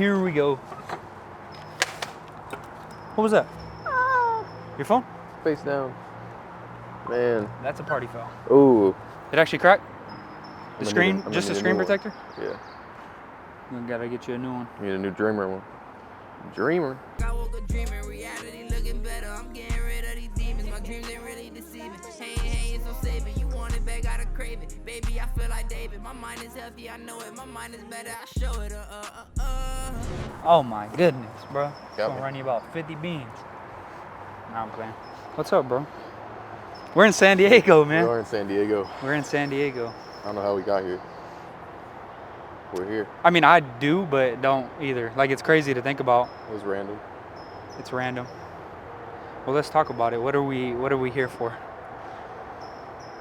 here we go. What was that? Your phone? Face down. Man. That's a party foul. Ooh. It actually cracked? The I'm screen? gonna Just a need a screen new one. protector? Yeah. We gotta get you a new one. You need a new Dreamer one. Dreamer. I woke up dreaming, reality looking better. I'm getting rid of these demons. My dreams ain't really deceiving. Hey, it's no saving. You want it back, gotta crave it. Baby, I feel like David. My mind is healthy, I know it. My mind is better, I show it. Oh my goodness, bro. It's Got gonna me. run you about 50 beans. Nah, I'm playing. What's up, bro? We're in San Diego, man. We are in San Diego. We're in San Diego. I don't know how we got here. We're here. I mean, I do, but don't either. Like, it's crazy to think about. It was random. It's random. Well, let's talk about it. What are we here for?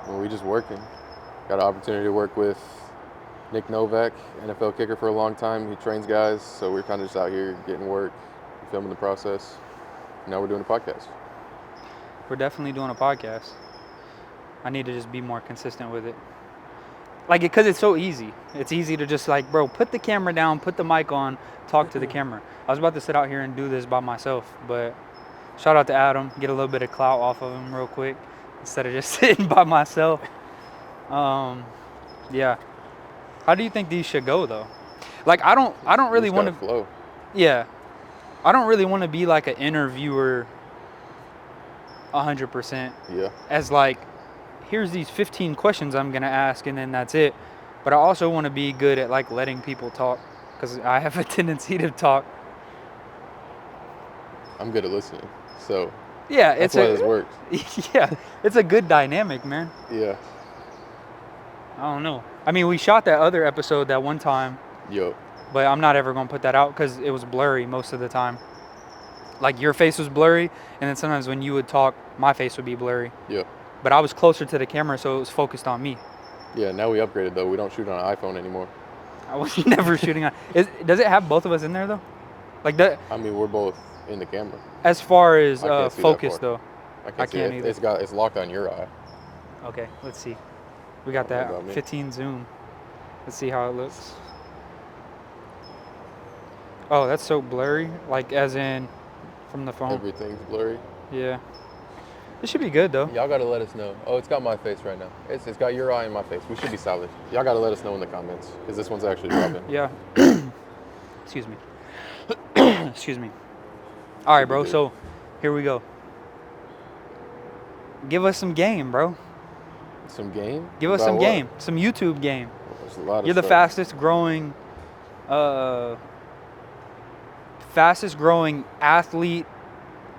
Well, we just working. Got an opportunity to work with Nick Novak, NFL kicker for a long time. He trains guys, so we're kind of just out here getting work, filming the process. Now we're doing a podcast. We're definitely doing a podcast. I need to just be more consistent with it. Like, because it's so easy. It's easy to just like, bro, put the camera down, put the mic on, talk to the camera. I was about to sit out here and do this by myself, but shout out to Adam, get a little bit of clout off of him real quick instead of just sitting by myself. Yeah. How do you think these should go though? Like, I don't really want to flow. Yeah. I don't really want to be like an interviewer 100%. Yeah. As like, here's these 15 questions I'm going to ask and then that's it. But I also want to be good at like letting people talk because I have a tendency to talk. I'm good at listening, so Yeah, that's why this works. Yeah, it's a good dynamic, man. Yeah. I don't know. I mean, we shot that other episode that one time, Yo. but I'm not ever going to put that out because it was blurry most of the time. Like, your face was blurry, and then sometimes when you would talk, my face would be blurry. Yeah. But I was closer to the camera, so it was focused on me. Yeah, now we upgraded though. We don't shoot on an iPhone anymore. I was never shooting on. Does it have both of us in there though? Like that. I mean, we're both in the camera. As far as I can't see that focus far. though. I can't see it. either. It's locked on your eye. Okay, let's see. We got Don't know that about me. 15 zoom. Let's see how it looks. Oh, that's so blurry. Like as in from the phone. Everything's blurry. Yeah. It should be good though. Y'all gotta let us know. Oh, it's got my face right now. It's got your eye and my face. We should be solid. Y'all gotta let us know in the comments because this one's actually dropping. Yeah. Excuse me. Excuse me. All right, bro. So here we go. Give us some game, bro. Some game? Give us About some what? game. Some YouTube game. There's a lot of You're the stuff. fastest growing athlete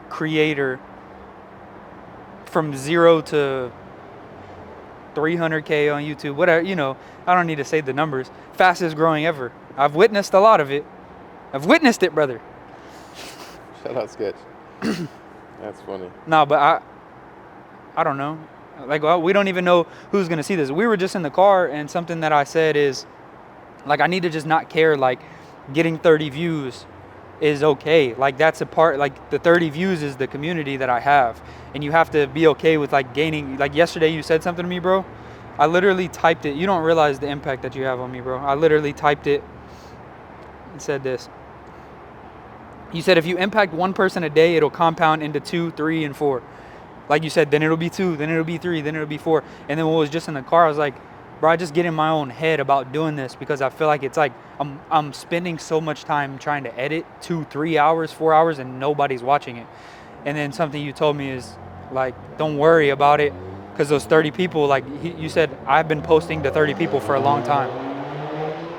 creator from 0 to 300K on YouTube, whatever, you know, I don't need to say the numbers. Fastest growing ever. I've witnessed a lot of it. I've witnessed it, brother. Shout out Sketch. That's funny. No, but I don't know. Like, well, we don't even know who's going to see this. We were just in the car, and something that I said is, like, I need to just not care, like, getting 30 views is okay. Like, that's a part, like, the 30 views is the community that I have. And you have to be okay with, like, gaining. Like, yesterday you said something to me, bro. I literally typed it. You don't realize the impact that you have on me, bro. I literally typed it and said this. You said if you impact one person a day, it'll compound into 2, 3, and 4. Like you said, then it'll be 2, then it'll be 3, then it'll be 4. And then when it was just in the car, I was like, bro, I just get in my own head about doing this because I feel like it's like I'm spending so much time trying to edit 2, 3 hours, 4 hours, and nobody's watching it. And then something you told me is like, don't worry about it because those 30 people, like you said, I've been posting to 30 people for a long time.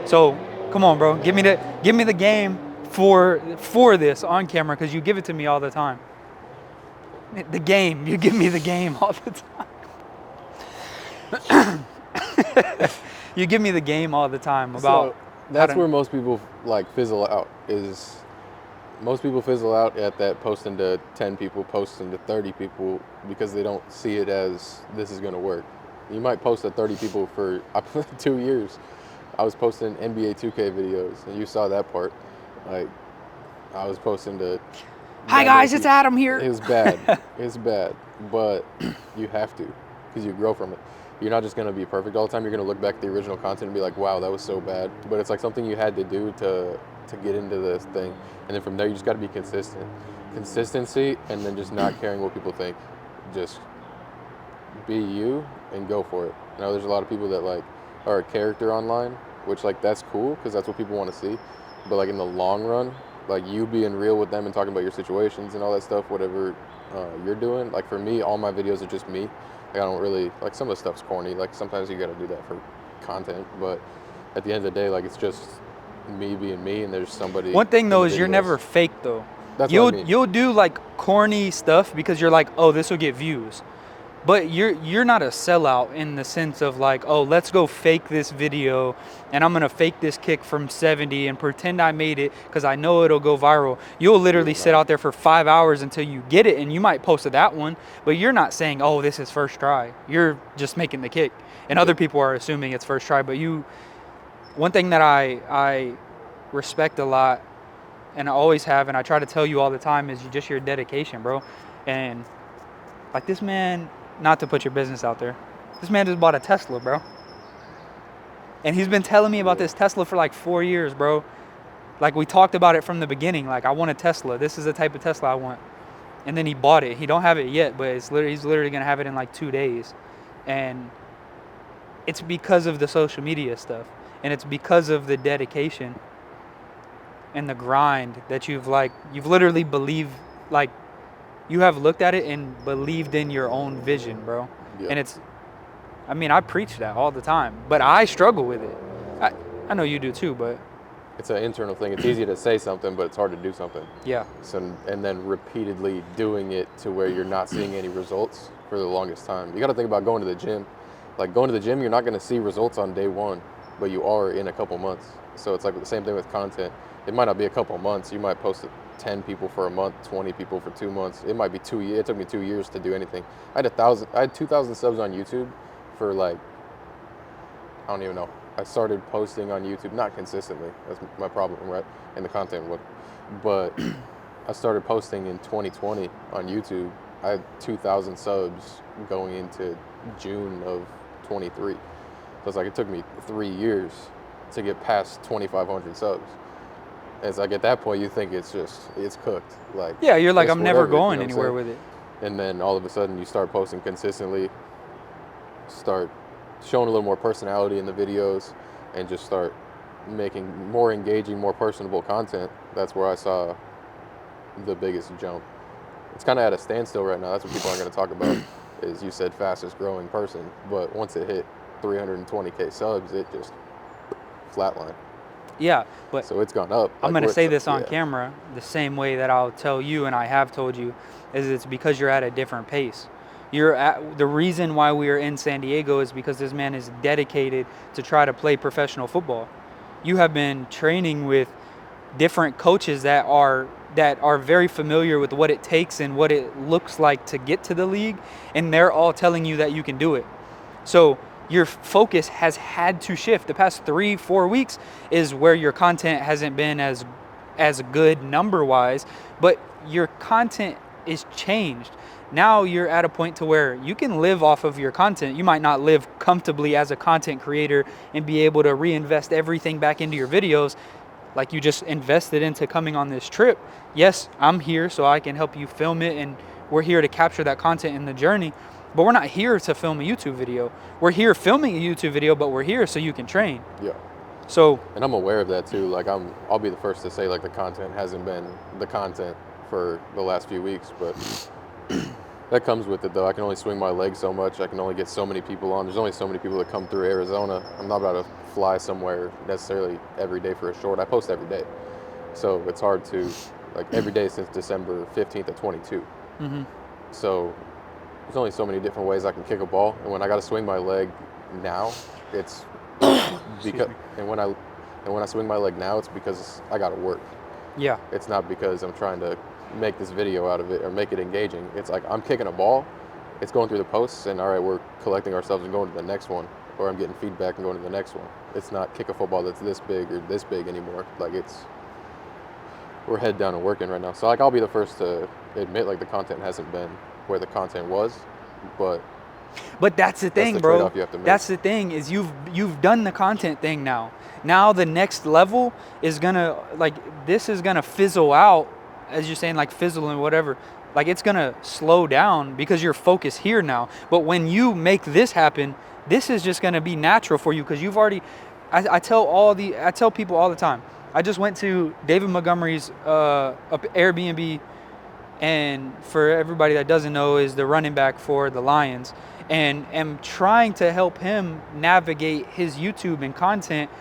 So come on, bro, give me the game for this on camera because you give it to me all the time. The game, you give me the game all the time. You give me the game all the time about. So that's where most people like fizzle out. Is most people fizzle out at that posting to 10 people, posting to 30 people because they don't see it as this is going to work. You might post to 30 people for 2 years. I was posting NBA 2K videos, and you saw that part. Like, I was posting to. Hi guys, it's Adam here. It was bad. It's bad, but you have to, because you grow from it. You're not just gonna be perfect all the time. You're gonna look back at the original content and be like, "Wow, that was so bad." But it's like something you had to do to to get into this thing. And then from there, you just got to be consistent. Consistency, and then just not caring what people think. Just be you and go for it. Now, there's a lot of people that like are a character online, which like that's cool because that's what people want to see. But like in the long run, like you being real with them and talking about your situations and all that stuff, whatever you're doing. Like for me, all my videos are just me. Like I don't really like some of the stuff's corny. Like sometimes you got to do that for content, but at the end of the day, like it's just me being me, and there's somebody. One thing though in the is you're videos. never fake though. That's You'll what I mean. you'll do like corny stuff because you're like, oh, this will get views. But you're not a sellout in the sense of like, oh, let's go fake this video and I'm gonna fake this kick from 70 and pretend I made it because I know it'll go viral. You'll literally sit out there for 5 hours until you get it, and you might post that one, but you're not saying, oh, this is first try. You're just making the kick, and other people are assuming it's first try. But one thing that I respect a lot, and I always have, and I try to tell you all the time, is just your dedication, bro. And like this man. Not to put your business out there, this man just bought a Tesla, bro. And he's been telling me about this Tesla for like 4 years, bro. Like we talked about it from the beginning. Like I want a Tesla. This is the type of Tesla I want. And then he bought it. He don't have it yet, but he's literally gonna have it in like 2 days. And it's because of the social media stuff, and it's because of the dedication and the grind that you've literally believed, like. You have looked at it and believed in your own vision, bro. Yeah. And I preach that all the time, but I struggle with it. I know you do too, but. It's an internal thing. It's easy to say something, but it's hard to do something. Yeah. So, and then repeatedly doing it to where you're not seeing any results for the longest time. You got to think about going to the gym. Like going to the gym, you're not going to see results on day one, but you are in a couple months. So it's like the same thing with content. It might not be a couple months. You might post 10 people for a month, 20 people for 2 months. It might be 2 years. It took me 2 years to do anything. I had 2,000 subs on YouTube for like, I don't even know. I started posting on YouTube, not consistently. That's my problem, right? And the content would. But I started posting in 2020 on YouTube. I had 2,000 subs going into June of 23. So it's like it took me 3 years to get past 2,500 subs. It's like at that point you think it's cooked. Like yeah, you're like, it's I'm never whatever, going you know anywhere with it. And then all of a sudden you start posting consistently, start showing a little more personality in the videos, and just start making more engaging, more personable content. That's where I saw the biggest jump. It's kind of at a standstill right now. That's what people aren't going to talk about, is you said fastest growing person. But once it hit 320K subs, it just flatlined. Yeah, but so it's gone up. I'm going to say this on camera the same way that I'll tell you and I have told you, is it's because you're at a different pace. The reason why we are in San Diego is because this man is dedicated to try to play professional football. You have been training with different coaches that are very familiar with what it takes and what it looks like to get to the league, and they're all telling you that you can do it. So your focus has had to shift. The past 3-4 weeks is where your content hasn't been as good number-wise, but your content is changed. Now you're at a point to where you can live off of your content. You might not live comfortably as a content creator and be able to reinvest everything back into your videos like you just invested into coming on this trip. Yes, I'm here so I can help you film it, and we're here to capture that content in the journey. But we're not here to film a YouTube video. We're here filming a YouTube video, but we're here so you can train. Yeah. So. And I'm aware of that too. Like I'll be the first to say like the content hasn't been the content for the last few weeks, but that comes with it though. I can only swing my legs so much. I can only get so many people on. There's only so many people that come through Arizona. I'm not about to fly somewhere necessarily every day for a short. I post every day. So it's hard to, like every day since December 15th of 22. Mm-hmm. So there's only so many different ways I can kick a ball, and when I got to swing my leg now, it's because when I swing my leg now, it's because I got to work. Yeah. It's not because I'm trying to make this video out of it or make it engaging. It's like I'm kicking a ball, it's going through the posts, and all right, we're collecting ourselves and going to the next one, or I'm getting feedback and going to the next one. It's not kick a football that's this big or this big anymore. Like we're head down and working right now. So like I'll be the first to admit like the content hasn't been where the content was, but that's the thing, that's the bro. trade-off you have to make. That's the thing, is you've done the content thing now. now the next level is gonna, like, this is gonna fizzle out, as you're saying, like fizzle and whatever. Like, it's gonna slow down because you're focused here now. But when you make this happen, this is just gonna be natural for you because you've already. I tell people all the time. I just went to David Montgomery's Airbnb, and for everybody that doesn't know, is the running back for the Lions, and am trying to help him navigate his YouTube and content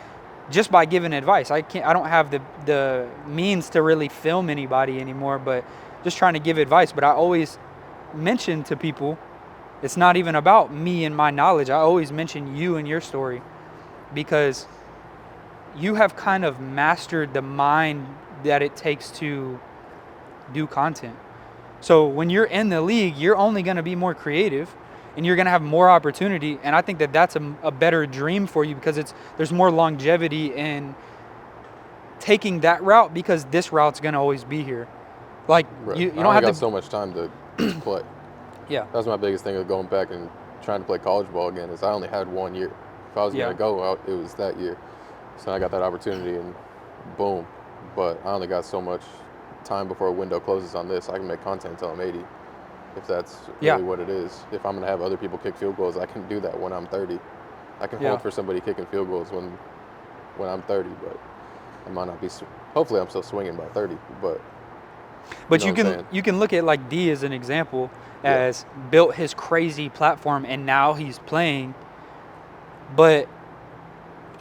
just by giving advice. I don't have the means to really film anybody anymore, but just trying to give advice. But I always mention to people, it's not even about me and my knowledge. I always mention you and your story, because you have kind of mastered the mind that it takes to do content. So when you're in the league, you're only going to be more creative and you're going to have more opportunity. And I think that that's a better dream for you, because there's more longevity in taking that route, because this route's going to always be here. Like, Right. you I don't only have got to. so much time to play. Yeah. That was my biggest thing of going back and trying to play college ball again, is I only had 1 year. If I was Yeah. going to go out, it was that year. So I got that opportunity and boom. But I only got so much time before a window closes on this. I can make content until I'm 80, if that's Yeah. really what it is. If I'm going to have other people kick field goals, I can do that when I'm 30. I can Yeah. hold for somebody kicking field goals when I'm 30, but I might not be. Hopefully I'm still swinging by 30, but But know you what I'm can saying? you can look at like D as an example, Yeah. as built his crazy platform and now he's playing. But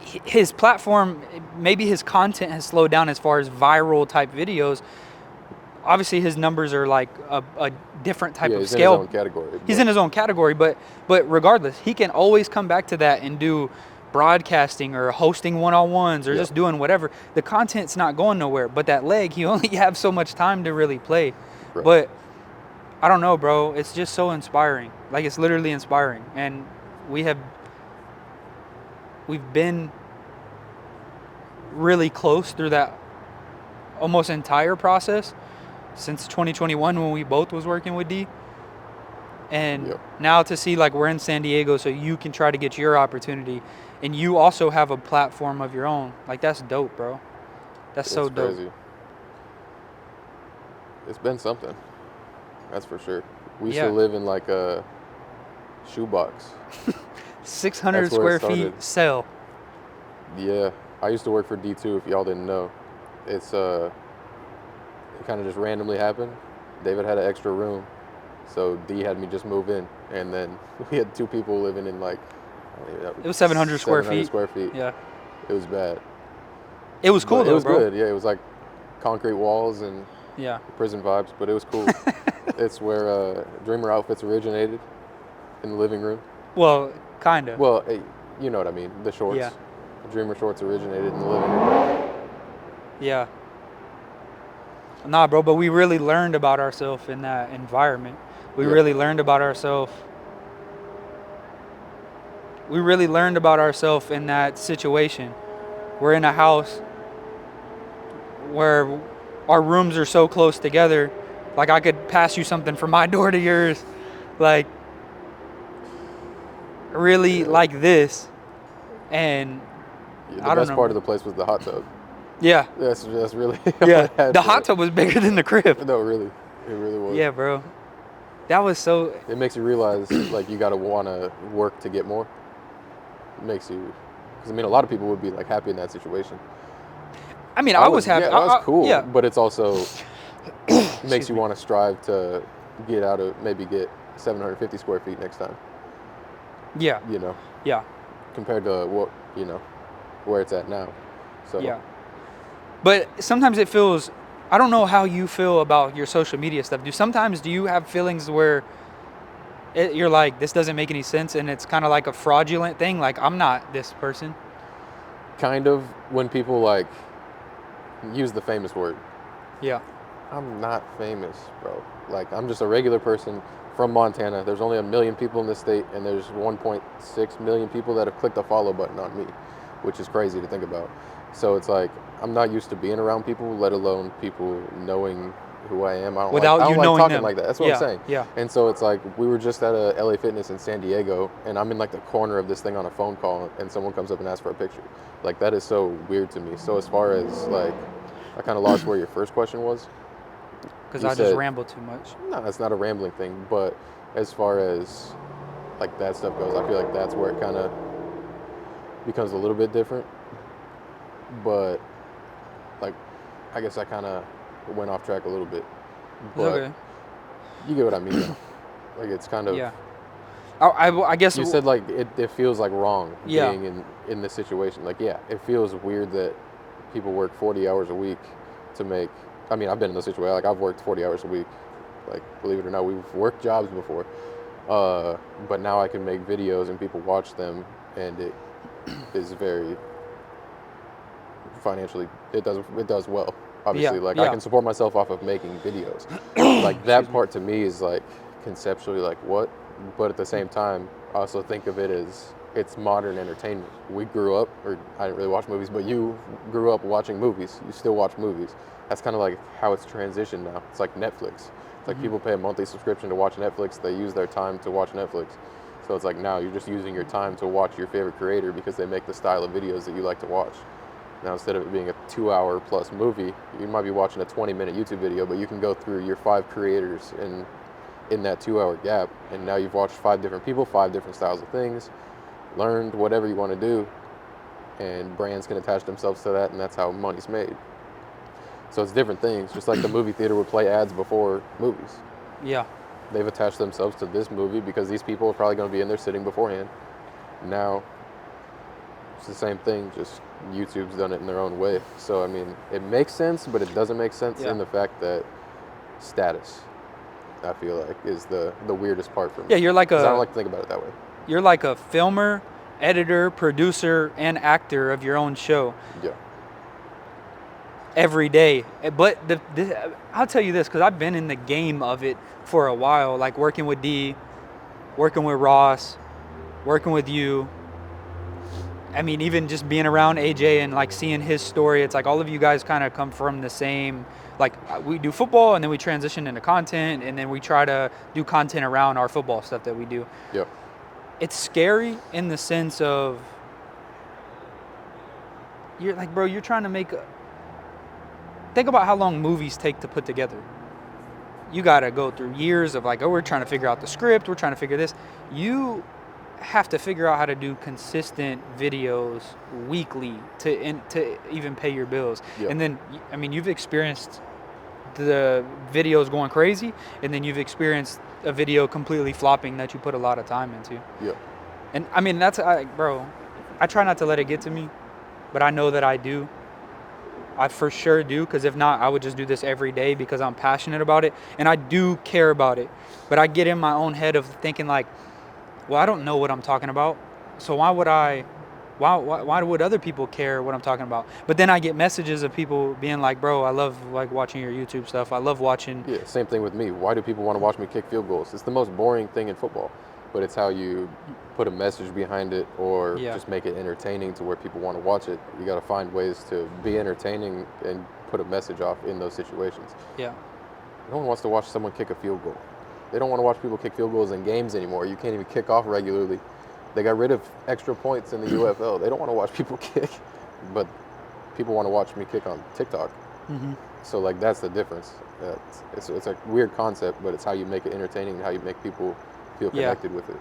his platform, maybe his content has slowed down as far as viral type videos. Obviously his numbers are like a different type yeah, of he's scale. in his own category. He's but- in his own category, but regardless, he can always come back to that and do broadcasting or hosting one-on-ones or Yeah. just doing whatever. The content's not going nowhere, but that leg, he only have so much time to really play. Right. But I don't know, bro. It's just so inspiring. Like, it's literally inspiring. And we've been really close through that almost entire process since 2021 when we both was working with D. And Yep. now to see, like, we're in San Diego, so you can try to get your opportunity, and you also have a platform of your own. Like, that's dope, bro. That's so It's dope. crazy. It's been something. That's for sure. We used Yeah. to live in like a shoebox. 600 That's where square it feet started. cell. Yeah, I used to work for D2. If y'all didn't know, it kind of just randomly happened. David had an extra room, so D had me just move in, and then we had 2 people living in like. It was 700 square 700 feet. square feet. Yeah. It was bad. It was cool, But though, it was bro. good. Yeah, it was like concrete walls and Yeah. prison vibes, but it was cool. It's where Dreamer outfits originated, in the living room. Well, kind of. Well, you know what I mean. The shorts. Yeah. The Dreamer shorts originated in the living room. Yeah. Nah, bro, but we really learned about ourselves in that environment. We Yeah. really learned about ourselves. We really learned about ourselves in that situation. We're in a house where our rooms are so close together. Like, I could pass you something from my door to yours. Like, really Yeah. like this. And Yeah, the I don't best know. part of the place was the hot tub. yeah, That's really. all yeah. I had The for hot it. tub was bigger than the crib. No, really, it really was. Yeah, bro. That was so. It makes you realize like you gotta want to work to get more. It makes you, because I mean, a lot of people would be like happy in that situation. I mean, I was happy. Yeah, that was cool. Yeah. But it's also makes Excuse you me. want to strive to maybe get 750 square feet next time. Yeah. You know, Yeah. compared to what where it's at now. So Yeah. But sometimes it feels. I don't know how you feel about your social media stuff. Do you have feelings where you're like, this doesn't make any sense, and it's kind of like a fraudulent thing? Like, I'm not this person. kind of when people like use the famous word. Yeah. I'm not famous, bro. Like, I'm just a regular person from Montana. There's only 1 million people in this state, and there's 1.6 million people that have clicked the follow button on me, which is crazy to think about. So it's like, I'm not used to being around people, let alone people knowing who I am. I don't Without like, I you don't like knowing talking them. like that. That's what Yeah, I'm saying. yeah. And so it's like we were just at a LA Fitness in San Diego, and I'm in like the corner of this thing on a phone call, and someone comes up and asks for a picture. Like that is so weird to me. So as far as like, I kind of lost where your first question was. Because You I just said- ramble too much. No, it's not a rambling thing, but as far as like that stuff goes, I feel like that's where it kind of becomes a little bit different. But like, I guess I kind of went off track a little bit. It's But okay. you get what I mean, though. Like it's kind of. Yeah. I guess You said like it feels like wrong Yeah. being in this situation. Like yeah, it feels weird that people work 40 hours a week to make. I mean, I've been in those situations. Like I've worked 40 hours a week. Like believe it or not, we've worked jobs before. But now I can make videos and people watch them, and it is very financially. It does well. Obviously, Yeah, like yeah. I can support myself off of making videos. Like that part to me is like conceptually like what, but at the same time, I also think of it as it's modern entertainment. We grew up, or I didn't really watch movies, but you grew up watching movies. You still watch movies. That's kind of like how it's transitioned now. It's like Netflix. It's like people pay a monthly subscription to watch Netflix. They use their time to watch Netflix. So it's like now you're just using your time to watch your favorite creator because they make the style of videos that you like to watch. Now instead of it being a 2-hour plus movie, you might be watching a 20-minute YouTube video, but you can go through your 5 creators in that 2-hour gap, and now you've watched 5 different people, 5 different styles of things, learned whatever you want to do, and brands can attach themselves to that, and that's how money's made. So it's different things, just like the movie theater would play ads before movies. Yeah. They've attached themselves to this movie because these people are probably going to be in there sitting beforehand. Now, it's the same thing, just YouTube's done it in their own way. So, I mean, it makes sense, but it doesn't make sense in the fact that status, I feel like, is the weirdest part for me. Yeah, you're like 'Cause I don't like to think about it that way. You're like a filmer, editor, producer, and actor of your own show. Yeah. Every day. But I'll tell you this, because I've been in the game of it for a while, like working with D, working with Ross, working with you. I mean, even just being around AJ and like seeing his story, it's like all of you guys kind of come from the same, like we do football and then we transition into content and then we try to do content around our football stuff that we do. Yep. It's scary in the sense of you're like, bro, you're trying to think about how long movies take to put together. You got to go through years of like, oh, we're trying to figure out the script. We're trying to figure this. You have to figure out how to do consistent videos weekly to even pay your bills. Yep. And then, I mean, you've experienced the videos going crazy, and then you've experienced a video completely flopping that you put a lot of time into. Yep. And I mean, bro, I try not to let it get to me, but I know that I do. I for sure do, because if not, I would just do this every day because I'm passionate about it and I do care about it. But I get in my own head of thinking like, well, I don't know what I'm talking about, so why would other people care what I'm talking about? But then I get messages of people being like, bro, I love like watching your YouTube stuff. I love watching. Yeah, same thing with me. Why do people want to watch me kick field goals? It's the most boring thing in football, but it's how you put a message behind it or just make it entertaining to where people want to watch it. You got to find ways to be entertaining and put a message off in those situations. Yeah. No one wants to watch someone kick a field goal. They don't want to watch people kick field goals in games anymore. You can't even kick off regularly. They got rid of extra points in the UFL. They don't want to watch people kick, but people want to watch me kick on TikTok. Mm-hmm. So like that's the difference. It's a weird concept, but it's how you make it entertaining and how you make people feel connected with it.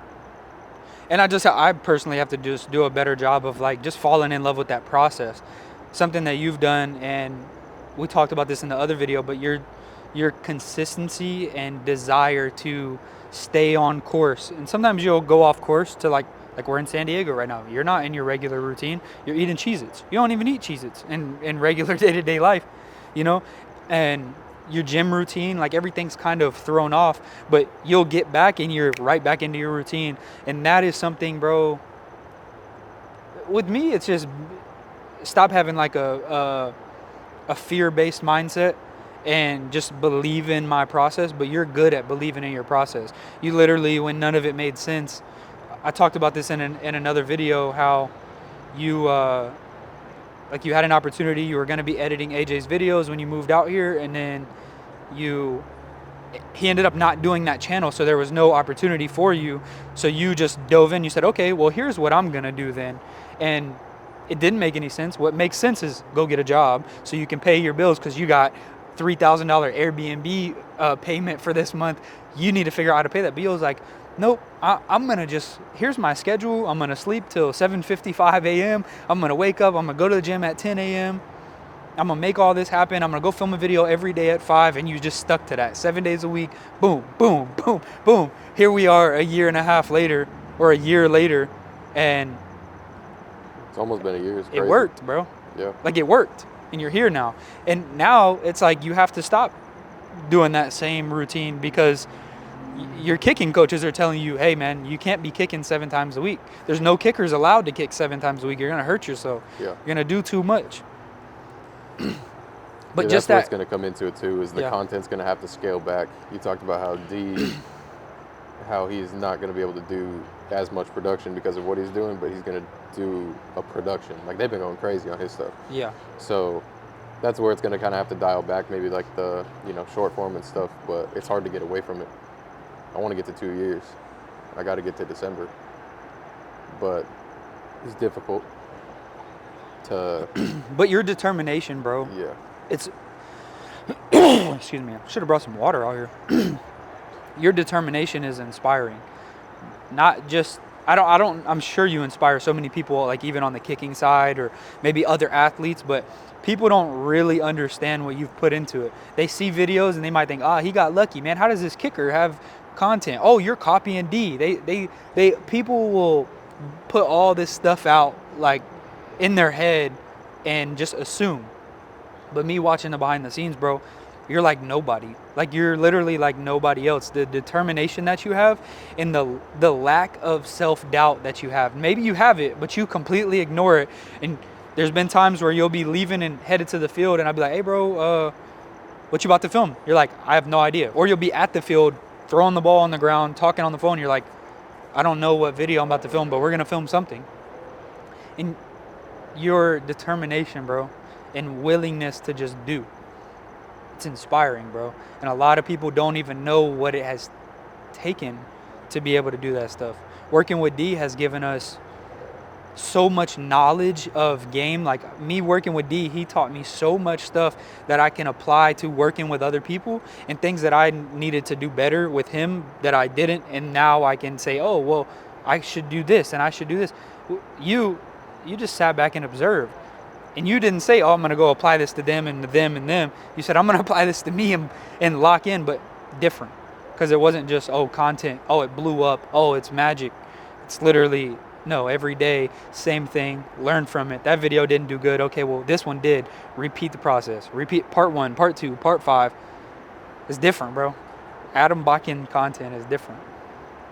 And I personally have to just do a better job of like just falling in love with that process. Something that you've done, and we talked about this in the other video, but your consistency and desire to stay on course. And sometimes you'll go off course to like we're in San Diego right now. You're not in your regular routine. You're eating Cheez-Its. You don't even eat Cheez-Its in regular day-to-day life, you know? And your gym routine, like everything's kind of thrown off, but you'll get back and you're right back into your routine. And that is something, bro, with me, it's just stop having like a fear-based mindset and just believe in my process. But you're good at believing in your process. You literally, when none of it made sense, I talked about this in another video, how you like you had an opportunity, you were going to be editing AJ's videos when you moved out here, and then he ended up not doing that channel, so there was no opportunity for you. So you just dove in. You said, okay, well, here's what I'm gonna do then, and it didn't make any sense. What makes sense is go get a job so you can pay your bills because you got $3,000 Airbnb payment for this month. You need to figure out how to pay that. But he was like, nope, I'm gonna just, here's my schedule. I'm gonna sleep till 7:55 a.m. I'm gonna wake up. I'm gonna go to the gym at 10 a.m. I'm gonna make all this happen. I'm gonna go film a video every day at 5, and you just stuck to that 7 days a week. Boom, boom, boom, boom. Here we are a year and a half later, or a year later, and It's almost been a year. It's it crazy. worked, bro. Yeah. Like it worked, and you're here now. And now it's like you have to stop doing that same routine because your kicking coaches are telling you, hey man, you can't be kicking 7 times a week. There's no kickers allowed to kick 7 times a week. You're gonna hurt yourself. Yeah. You're gonna do too much. But Yeah, just that's what's that, going to come into it too. Is the Yeah. content's going to have to scale back. You talked about how he's not going to be able to do as much production because of what he's doing, but he's going to do a production. Like they've been going crazy on his stuff. yeah, So that's where it's going to kind of have to dial back, maybe like the short form and stuff. But it's hard to get away from it. I want to get to 2 years. I got to get to December, but it's difficult to. but your determination, bro. Yeah. It's excuse me. I should have brought some water out here. Your determination is inspiring. Not just I'm sure you inspire so many people, like even on the kicking side or maybe other athletes, but people don't really understand what you've put into it. They see videos and they might think, he got lucky, man. How does this kicker have content? Oh, you're copying D. They people will put all this stuff out like in their head and just assume. But me watching the behind the scenes, bro, you're like nobody. Like you're literally like nobody else. The determination that you have and the lack of self-doubt that you have. Maybe you have it, but you completely ignore it. And there's been times where you'll be leaving and headed to the field and I'll be like, hey bro, what you about to film? You're like, I have no idea. Or you'll be at the field throwing the ball on the ground, talking on the phone. You're like, I don't know what video I'm about to film, but we're gonna film something. And your determination, bro, and willingness to just do. It's inspiring, bro. And a lot of people don't even know what it has taken to be able to do that stuff. Working with D has given us so much knowledge of game. Like me working with D, he taught me so much stuff that I can apply to working with other people and things that I needed to do better with him that I didn't. And now I can say, oh, well, I should do this and I should do this. You just sat back and observed. And you didn't say, oh, I'm going to go apply this to them and to them and them. You said, I'm going to apply this to me and lock in, but different. Because it wasn't just, oh, content. Oh, it blew up. Oh, it's magic. It's literally, no, every day, same thing. Learn from it. That video didn't do good. Okay, well, this one did. Repeat the process. Repeat part 1, part 2, part 5. It's different, bro. AdamBotkin content is different.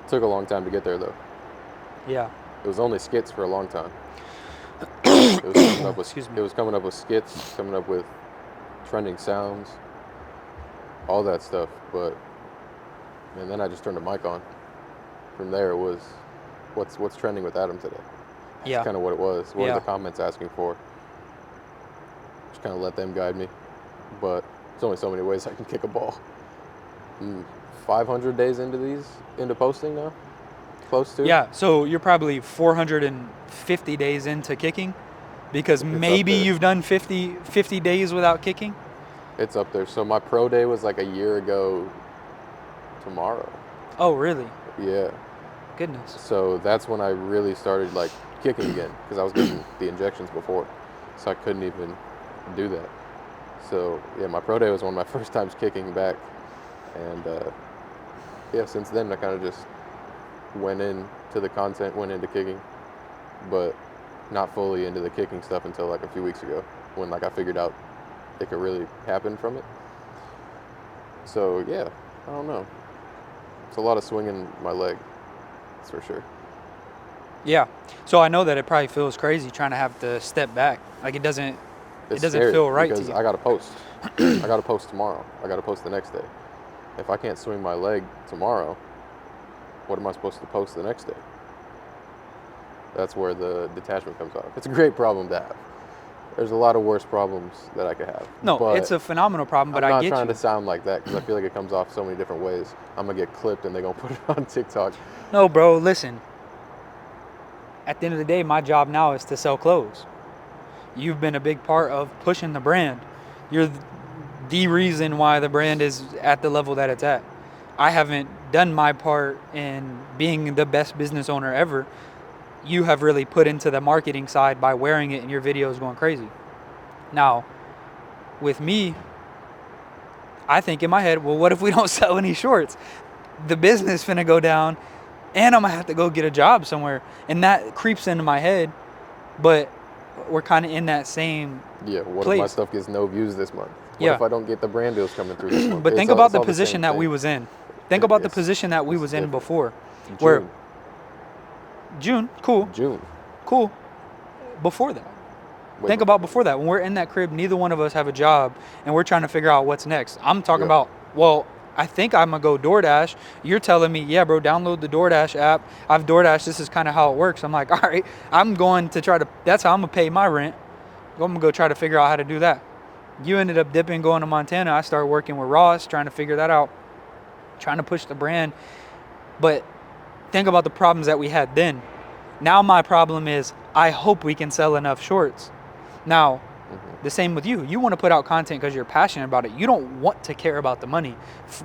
Took a long time to get there, though. Yeah. It was only skits for a long time. It was coming up with, Excuse me. It was coming up with skits, coming up with trending sounds, all that stuff. But and then I just turned the mic on. From there, it was what's trending with Adam today. That's Yeah. kind of what it was. What Yeah. are the comments asking for? Just kind of let them guide me. But there's only so many ways I can kick a ball. 500 days into posting now. Close to. Yeah, so you're probably 450 days into kicking because maybe there. you've done 50 days without kicking. It's up there. So my pro day was like a year ago tomorrow. Oh, really? Yeah. Goodness. So that's when I really started like kicking again because I was getting the injections before. So I couldn't even do that. So yeah, my pro day was one of my first times kicking back. And yeah, since then I kind of just went into the content, went into kicking, but not fully into the kicking stuff until like a few weeks ago when like I figured out it could really happen from it. So yeah, I don't know. It's a lot of swinging my leg, that's for sure. Yeah. So I know that it probably feels crazy trying to have to step back. Like it doesn't Scary feel right to because you. I got to post. I got to post tomorrow. I got to post the next day. If I can't swing my leg tomorrow, what am I supposed to post the next day? That's where the detachment comes off. It's a great problem to have. There's a lot of worse problems that I could have. No, but it's a phenomenal problem, but I'm I not get trying you. to sound like that because I feel like it comes off so many different ways. I'm going to get clipped and they're going to put it on TikTok. No, bro, listen. At the end of the day, my job now is to sell clothes. You've been a big part of pushing the brand. You're the reason why the brand is at the level that it's at. I haven't done my part in being the best business owner ever. You have really put into the marketing side by wearing it and your videos going crazy. Now, with me, I think in my head, well, what if we don't sell any shorts? The business finna go down and I'm gonna have to go get a job somewhere. And that creeps into my head, but we're kind of in that same Yeah, what place. if my stuff gets no views this month? What Yeah. if I don't get the brand deals coming through this month? But think It's about the all same position that we thing. was in. Think about the It's- position that we it's was in different. before. Where June. June, cool. Before that. Wait, Think about before that. When we're in that crib, neither one of us have a job and we're trying to figure out what's next. I'm talking Yeah. about, well, I think I'm gonna go DoorDash. You're telling me, yeah, bro, download the DoorDash app. I've DoorDash, this is kind of how it works. I'm like, all right, I'm going to try to, that's how I'm gonna pay my rent. I'm gonna go try to figure out how to do that. You ended up dipping, going to Montana. I started working with Ross, trying to figure that out, trying to push the brand. But think about the problems that we had then. Now my problem is, I hope we can sell enough shorts. Now, the same with you. You want to put out content because you're passionate about it. You don't want to care about the money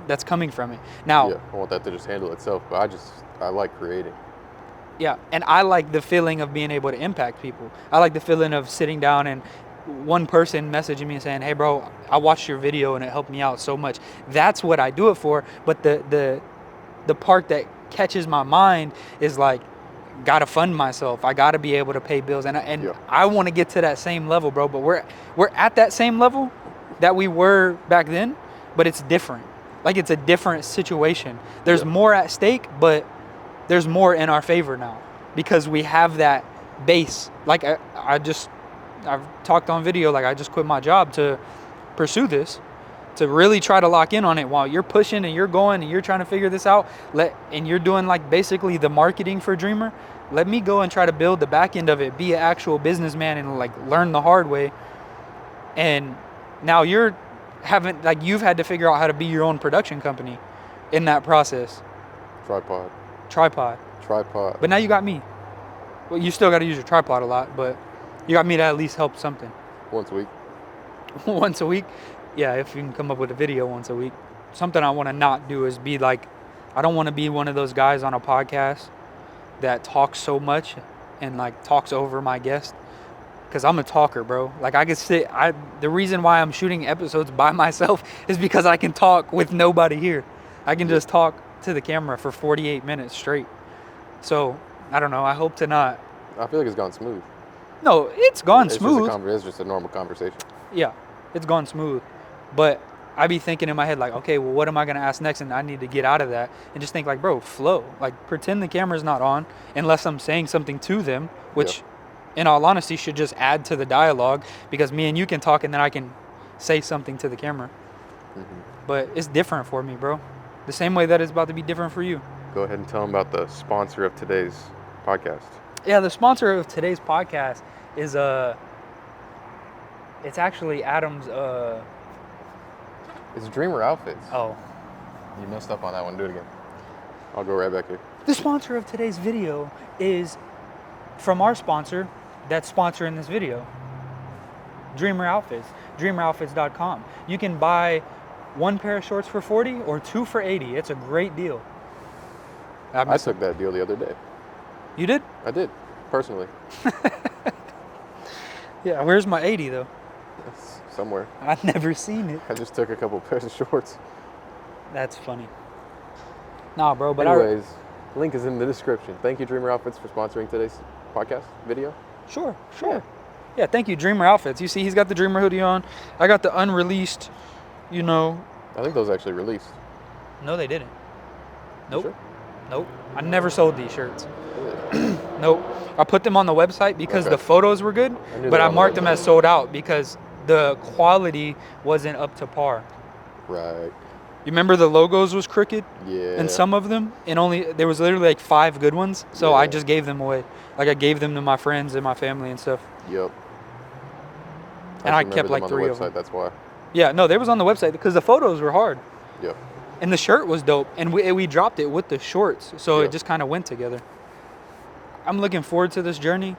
that's coming from it. Now, Yeah, I want that to just handle itself, but I like creating. yeah, and I like the feeling of being able to impact people. I like the feeling of sitting down and one person messaging me and saying, hey, bro, I watched your video and it helped me out so much. That's what I do it for. But the part that catches my mind is like, gotta fund myself. I gotta be able to pay bills, and Yeah. I want to get to that same level, bro. But we're at that same level that we were back then, but it's different. Like it's a different situation. There's Yeah. more at stake, but there's more in our favor now because we have that base. Like I've talked on video. Like I just quit my job to pursue this, to really try to lock in on it while you're pushing and you're going and you're trying to figure this out. And you're doing like basically the marketing for Dreamer. Let me go and try to build the back end of it, be an actual businessman and like learn the hard way. And now you've had to figure out how to be your own production company in that process. Tripod. But now you got me. Well, you still got to use your tripod a lot, but you got me to at least help something. Once a week. Once a week. Yeah, if you can come up with a video once a week. Something I want to not do is be like, I don't want to be one of those guys on a podcast that talks so much and like talks over my guest. Because I'm a talker, bro. Like I could sit, the reason why I'm shooting episodes by myself is because I can talk with nobody here. I can just talk to the camera for 48 minutes straight. So, I don't know, I hope to not. I feel like it's gone smooth. No, it's gone It's smooth. It's just a normal conversation. Yeah, it's gone smooth. But I be thinking in my head like, okay, well, what am I going to ask next? And I need to get out of that and just think like, bro, flow. Like pretend the camera's not on unless I'm saying something to them, which in all honesty should just add to the dialogue because me and you can talk and then I can say something to the camera. But it's different for me, bro. The same way that it's about to be different for you. Go ahead and tell them about the sponsor of today's podcast. Yeah, the sponsor of today's podcast is it's actually Adam's It's Dreamer Outfits. oh. You messed up on that one. Do it again. I'll go right back here. The sponsor of today's video is from our sponsor that's sponsoring this video. Dreamer Outfits. DreamerOutfits.com. You can buy one pair of shorts for 40 or two for 80. It's a great deal. I took that deal the other day. You did? I did, personally. Yeah, where's my 80 though? It's somewhere. I've never seen it. I just took a couple pairs of shorts. That's funny. Nah, bro, but Anyways, link is in the description. Thank you, Dreamer Outfits, for sponsoring today's podcast video. Sure. Yeah, thank you, Dreamer Outfits. You see, he's got the Dreamer hoodie on. I got the unreleased, I think those actually released. No, they didn't. Nope. Sure? Nope. I never sold these shirts. Nope. I put them on the website because the photos were good, but I marked them as sold out because the quality wasn't up to par. Right. You remember the logos was crooked? Yeah. And some of them, and there was literally like 5 good ones, so I Yeah. just gave them away. Like I gave them to my friends and my family and stuff. Yep. And I just kept remember like them on 3 the of website. them. That's why. Yeah, no, they was on the website because the photos were hard. Yeah. And the shirt was dope. And we dropped it with the shorts. So Yeah. it just kind of went together. I'm looking forward to this journey,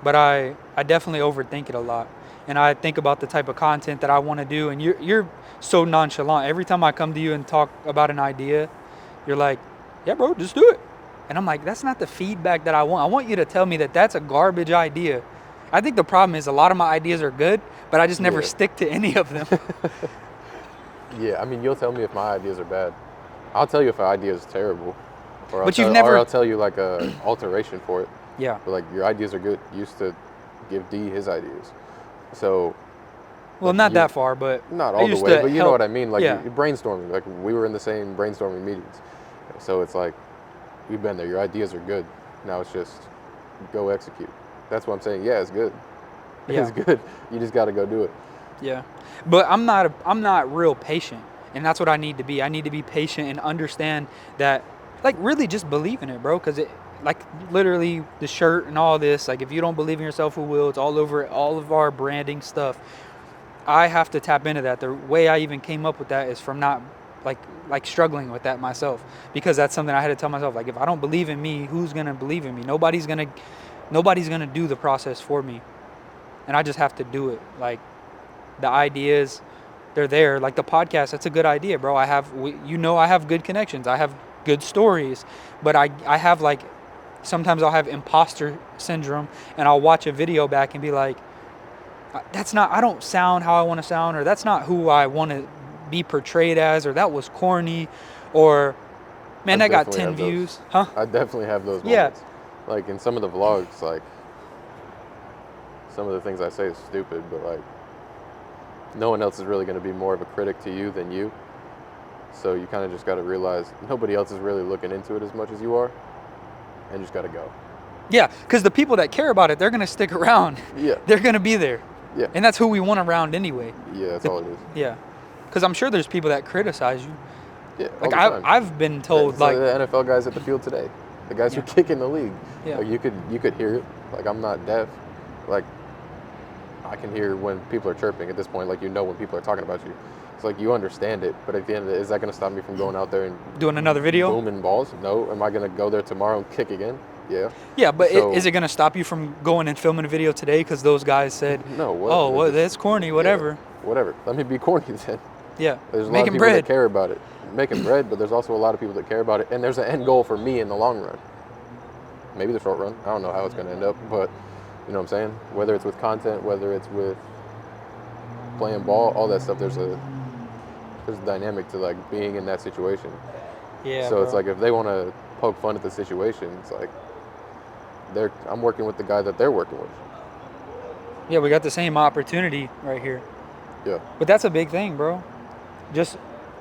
but I definitely overthink it a lot. And I think about the type of content that I want to do. And you're so nonchalant. Every time I come to you and talk about an idea, you're like, yeah, bro, just do it. And I'm like, that's not the feedback that I want. I want you to tell me that that's a garbage idea. I think the problem is a lot of my ideas are good, but I just never Yeah. stick to any of them. Yeah, I mean, you'll tell me if my ideas are bad. I'll tell you if an idea is terrible, or But you've never- or I'll tell you like a alteration for it. Yeah. But like your ideas are good. You used to give D his ideas, so Well, like, not you- that far, but not I all the used way, to but you know help- what I mean. Like yeah. you brainstorming, like we were in the same brainstorming meetings, so it's like we've been there. Your ideas are good. Now it's just go execute. That's what I'm saying. Yeah, it's good. Yeah. It's good. You just got to go do it. Yeah, but I'm not real patient, and that's what I need to be. I need to be patient and understand that, like, really just believe in it, bro. Because it, like, literally the shirt and all this. Like, if you don't believe in yourself, who will? It's all over all of our branding stuff. I have to tap into that. The way I even came up with that is from not like struggling with that myself, because that's something I had to tell myself. Like, if I don't believe in me, who's gonna believe in me? Nobody's gonna do the process for me, and I just have to do it. Like, the ideas, they're there. Like the podcast, that's a good idea, bro. I have good connections. I have good stories, but I have like, sometimes I'll have imposter syndrome, and I'll watch a video back and be like, I don't sound how I want to sound, or that's not who I want to be portrayed as, or that was corny, or man, I that got definitely 10 have those. views. Huh? I definitely have those Yeah. moments. Like in some of the vlogs, like some of the things I say is stupid, but like no one else is really going to be more of a critic to you than you. So you kind of just got to realize nobody else is really looking into it as much as you are, and you just got to go. Yeah, because the people that care about it, they're gonna stick around. Yeah. They're gonna be there. Yeah. And that's who we want around anyway. Yeah, that's all it is. Yeah, because I'm sure there's people that criticize you. Yeah. all Like the time. I've been told, It's like, the NFL guys at the field today, the guys who Yeah. kick in the league. Yeah. Like you could hear it. Like I'm not deaf. Like I can hear when people are chirping at this point. Like when people are talking about you. It's like you understand it, but at the end of it, is that going to stop me from going out there and doing another video. booming balls? No. Am I going to go there tomorrow and kick again? Yeah. Yeah, but So- is it gonna stop you from going and filming a video today because those guys said, No. What? "Oh, well, Just- that's corny, whatever." yeah, whatever. Let me be corny then. Yeah, There's a lot of making people bread. that care about it. Making bread, but there's also a lot of people that care about it. And there's an end goal for me in the long run. Maybe the short run. I don't know how it's going to end up, but you know what I'm saying? Whether it's with content, whether it's with playing ball, all that stuff, there's a dynamic to like being in that situation. Yeah. So it's bro. like if they want to poke fun at the situation, it's like I'm working with the guy that they're working with. Yeah, we got the same opportunity right here. Yeah. But that's a big thing, bro. Just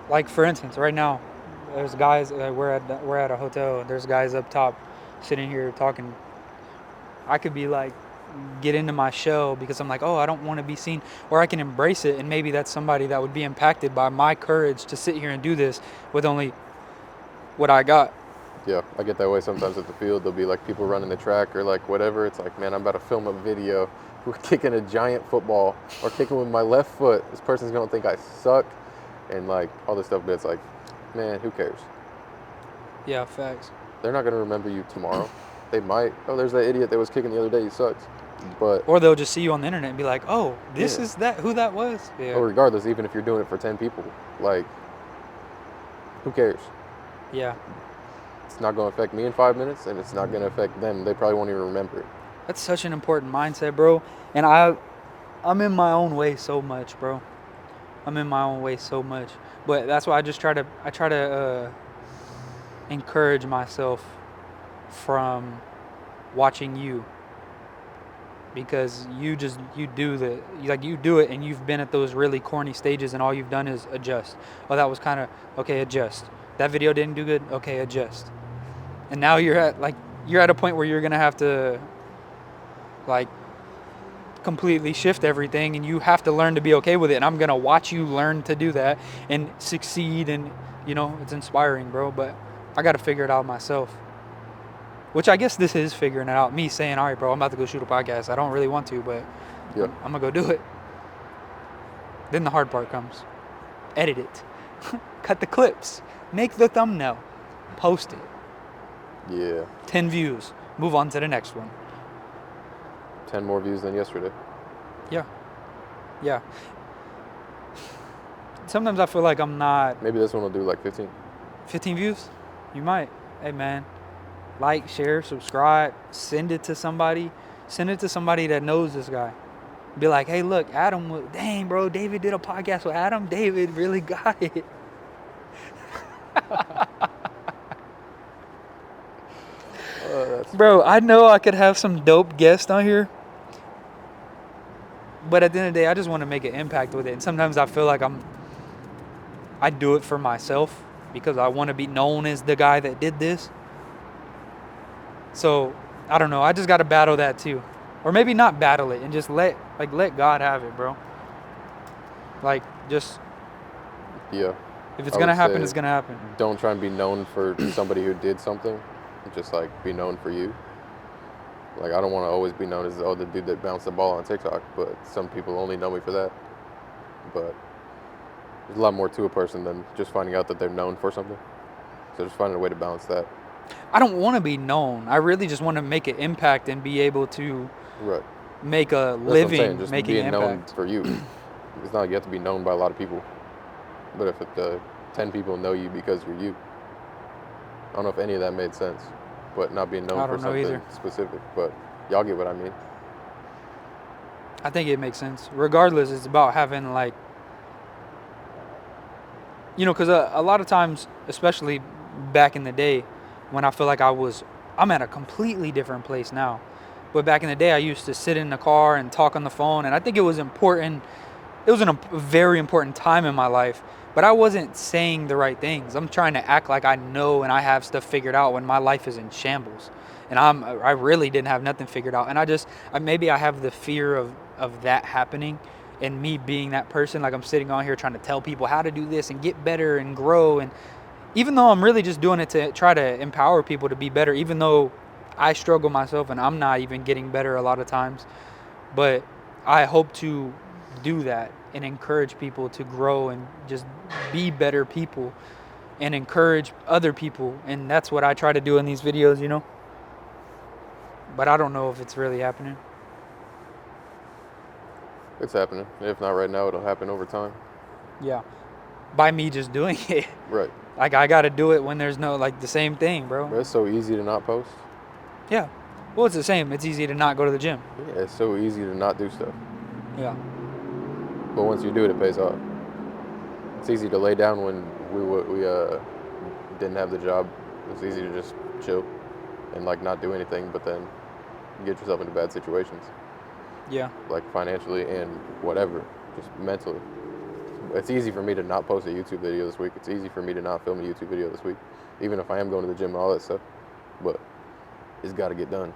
like, for instance, right now, there's guys. We're at a hotel. There's guys up top, sitting here talking. I could be like, get into my shell because I'm like, oh, I don't want to be seen, or I can embrace it, and maybe that's somebody that would be impacted by my courage to sit here and do this with only what I got. Yeah, I get that way sometimes at the field. There'll be like people running the track or like whatever. It's like, man, I'm about to film a video. We're kicking a giant football or kicking with my left foot. This person's gonna think I suck and like all this stuff. But it's like, man, who cares? Yeah, facts. They're not gonna remember you tomorrow. They might. Oh, there's that idiot that was kicking the other day. He sucks. But Or they'll just see you on the internet and be like, oh, this Yeah. is who that was. Yeah. oh, regardless, even if you're doing it for 10 people, like, who cares? Yeah. It's not gonna affect me in 5 minutes, and it's not gonna affect them. They probably won't even remember it. That's such an important mindset, bro. And I'm in my own way so much, bro. I'm in my own way so much. But that's why I try to encourage myself from watching you, because you do it, and you've been at those really corny stages, and all you've done is adjust. Oh, that was kind of okay, adjust. That video didn't do good, okay, adjust. And now you're at a point where you're gonna have to like completely shift everything, and you have to learn to be okay with it, and I'm gonna watch you learn to do that and succeed, and it's inspiring, bro. But I gotta figure it out myself, which I guess this is figuring it out, me saying, all right, bro, I'm about to go shoot a podcast. I don't really want to, but Yeah. I'm gonna go do it. Then the hard part comes. Edit it. Cut the clips. Make the thumbnail. Post it. Yeah. 10 views. Move on to the next one. 10 more views than yesterday. Yeah. Yeah. Sometimes I feel like I'm not... Maybe this one will do like 15. 15 views? You might. Hey, man. Like, share, subscribe. Send it to somebody. Send it to somebody that knows this guy. Be like, hey, look, Adam, dang, bro, David did a podcast with Adam. David really got it. Bro, I know I could have some dope guests on here. But at the end of the day, I just want to make an impact with it. And sometimes I feel like I do it for myself because I want to be known as the guy that did this. So, I don't know. I just got to battle that too. Or maybe not battle it and just let God have it, bro. Like, just... Yeah. If it's going to happen, it's going to happen. Don't try and be known for somebody who did something. Just, like, be known for you. Like, I don't want to always be known as, oh, the dude that bounced the ball on TikTok. But some people only know me for that. But there's a lot more to a person than just finding out that they're known for something. So just finding a way to balance that. I don't want to be known. I really just want to make an impact and be able to make a living just making being an known impact. for you. It's not like you have to be known by a lot of people. But if 10 people know you because you're you. I don't know if any of that made sense. But not being known for something specific. But y'all get what I mean. I think it makes sense. Regardless, it's about having, like, you know, because a lot of times, especially back in the day, when I feel like I'm at a completely different place now. But back in the day, I used to sit in the car and talk on the phone, and I think it was important. It was a very important time in my life, but I wasn't saying the right things. I'm trying to act like I know and I have stuff figured out when my life is in shambles. And I really didn't have nothing figured out. And maybe I have the fear of that happening and me being that person. Like, I'm sitting on here trying to tell people how to do this and get better and grow. And even though I'm really just doing it to try to empower people to be better, even though I struggle myself and I'm not even getting better a lot of times. But I hope to do that and encourage people to grow and just be better people and encourage other people. And that's what I try to do in these videos, you know. But I don't know if it's really happening. It's happening. If not right now, it'll happen over time. Yeah. By me just doing it. Right. Like, I got to do it when there's no, like, the same thing, bro. But it's so easy to not post. Yeah. Well, it's the same. It's easy to not go to the gym. Yeah, it's so easy to not do stuff. Yeah. But once you do it, it pays off. It's easy to lay down when we didn't have the job. It's easy to just chill and, like, not do anything, but then get yourself into bad situations. Yeah. Like, financially and whatever, just mentally. It's easy for me to not post a YouTube video this week. It's easy for me to not film a YouTube video this week, even if I am going to the gym and all that stuff. But it's got to get done.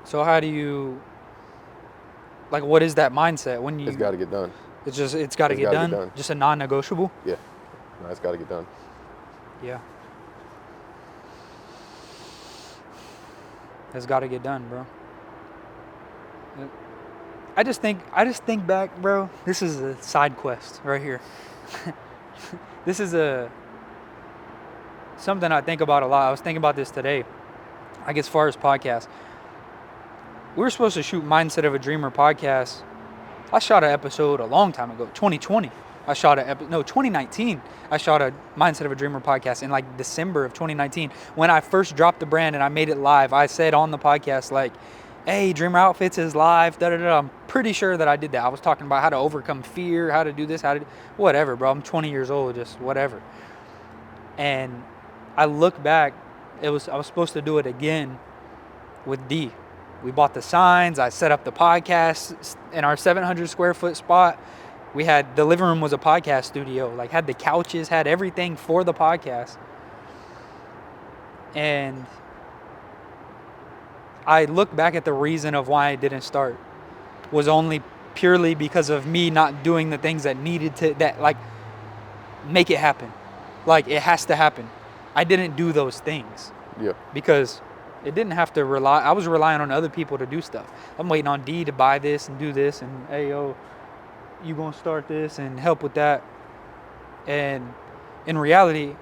So how do you, like, what is that mindset when you? It's got to get done. It's got to get done. Just a non-negotiable. Yeah, no, it's got to get done. Yeah. It's got to get done, bro. I just think back, bro. This is a side quest right here. This is something I think about a lot. I was thinking about this today. Like, as far as podcasts, we were supposed to shoot Mindset of a Dreamer podcast. I shot an episode a long time ago, 2020. 2019. I shot a Mindset of a Dreamer podcast in, like, December of 2019. When I first dropped the brand and I made it live, I said on the podcast, like, hey, Dreamer Outfits is live, da-da-da. I'm pretty sure that I did that. I was talking about how to overcome fear, how to do this, whatever, bro. I'm 20 years old, just whatever. And I look back, I was supposed to do it again with D. We bought the signs. I set up the podcast in our 700 square foot spot. We had, the living room was a podcast studio, like, had the couches, had everything for the podcast. And I look back at the reason of why I didn't start was only purely because of me not doing the things that needed to, make it happen. Like, it has to happen. I didn't do those things. Yeah. Because it didn't have to I was relying on other people to do stuff. I'm waiting on D to buy this and do this, and hey, yo, you gonna start this and help with that. And in reality,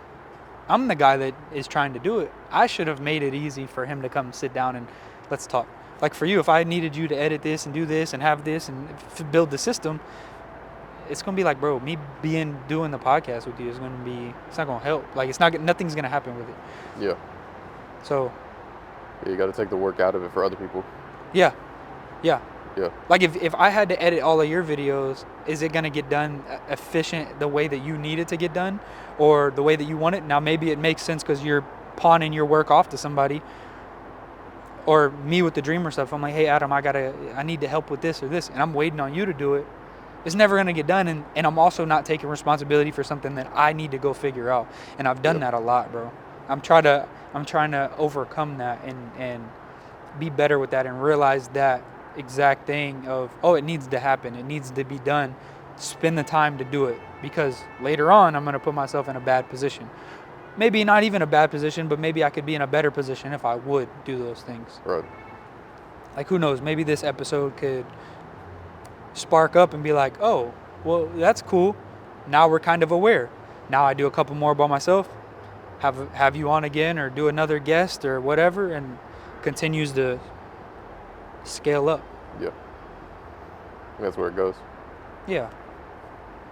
I'm the guy that is trying to do it. I should have made it easy for him to come sit down and let's talk. Like for you, if I needed you to edit this and do this and have this and build the system, it's gonna be like, bro, me doing the podcast with you is gonna be, it's not gonna help. Like nothing's gonna happen with it. Yeah. So You got to take the work out of it for other people. yeah. Yeah. Like if I had to edit all of your videos, is it gonna get done efficient the way that you need it to get done, or the way that you want it? Now maybe it makes sense because you're pawning your work off to somebody, or me with the Dreamer stuff. I'm like, hey Adam, I need to help with this or this, and I'm waiting on you to do it. It's never gonna get done, and I'm also not taking responsibility for something that I need to go figure out. And I've done that a lot, bro. I'm trying to overcome that and be better with that and realize that exact thing of, oh, it needs to happen, it needs to be done, spend the time to do it, because later on I'm going to put myself in a bad position. Maybe not even a bad position, but maybe I could be in a better position if I would do those things. Right. Like who knows, maybe this episode could spark up and be like, oh, well, that's cool, now we're kind of aware. Now I do a couple more by myself, have you on again, or do another guest or whatever, and continues to scale up. Yeah. That's where it goes. Yeah,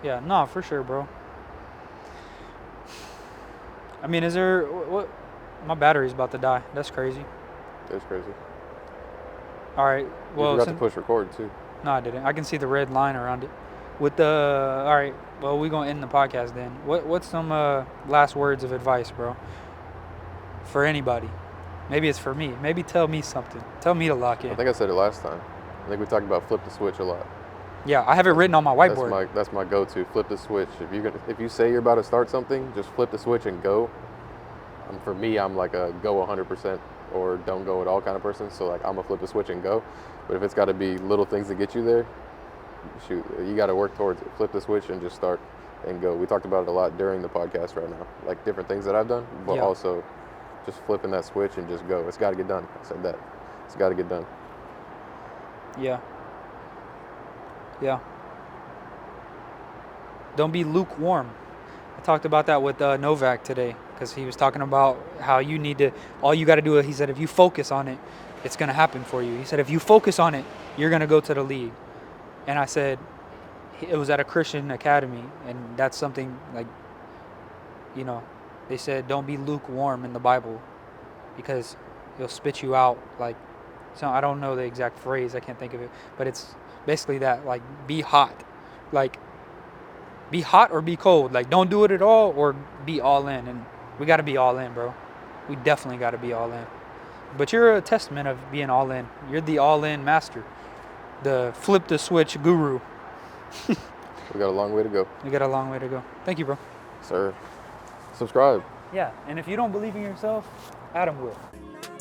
no, for sure, bro. I mean, is there what? My battery's about to die. That's crazy. That's crazy. All right. Well, you forgot to push record too. No, I didn't. I can see the red line around it. With the all right. Well, we're gonna end the podcast then. What's some last words of advice, bro? For anybody. Maybe it's for me. Maybe tell me something. Tell me to lock in. I think I said it last time. I think we talked about flip the switch a lot. Yeah, I have it written on my whiteboard. That's my go-to. Flip the switch. If you say you're about to start something, just flip the switch and go. For me, I'm like a go 100% or don't go at all kind of person. So like I'm gonna flip the switch and go. But if it's got to be little things to get you there, shoot, you got to work towards it. Flip the switch and just start and go. We talked about it a lot during the podcast right now, like different things that I've done, but also just flipping that switch and just go. It's got to get done. I said that. It's got to get done. Yeah. Don't be lukewarm. I talked about that with Novak today, because he was talking about how you need to, all you got to do, he said, if you focus on it, it's going to happen for you. He said, if you focus on it, you're going to go to the league. And I said, it was at a Christian academy, and that's something like, they said, don't be lukewarm in the Bible, because it'll spit you out. Like, so I don't know the exact phrase, I can't think of it, but it's basically that, like, be hot. Like, be hot or be cold. Like, don't do it at all or be all in. And we got to be all in, bro. We definitely got to be all in. But you're a testament of being all in. You're the all-in master. The flip the switch guru. We got a long way to go. We got a long way to go. Thank you, bro. Sir. Subscribe. Yeah, and if you don't believe in yourself, Adam will.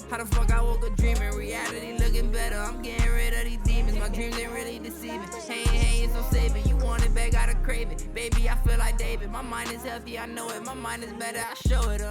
How the fuck I woke up dreaming, reality looking better. I'm getting rid of these demons, my dreams ain't really deceiving. Hey, it's so saving, you want it back, gotta crave it. Baby, I feel like David, my mind is healthy, I know it, my mind is better, I show it.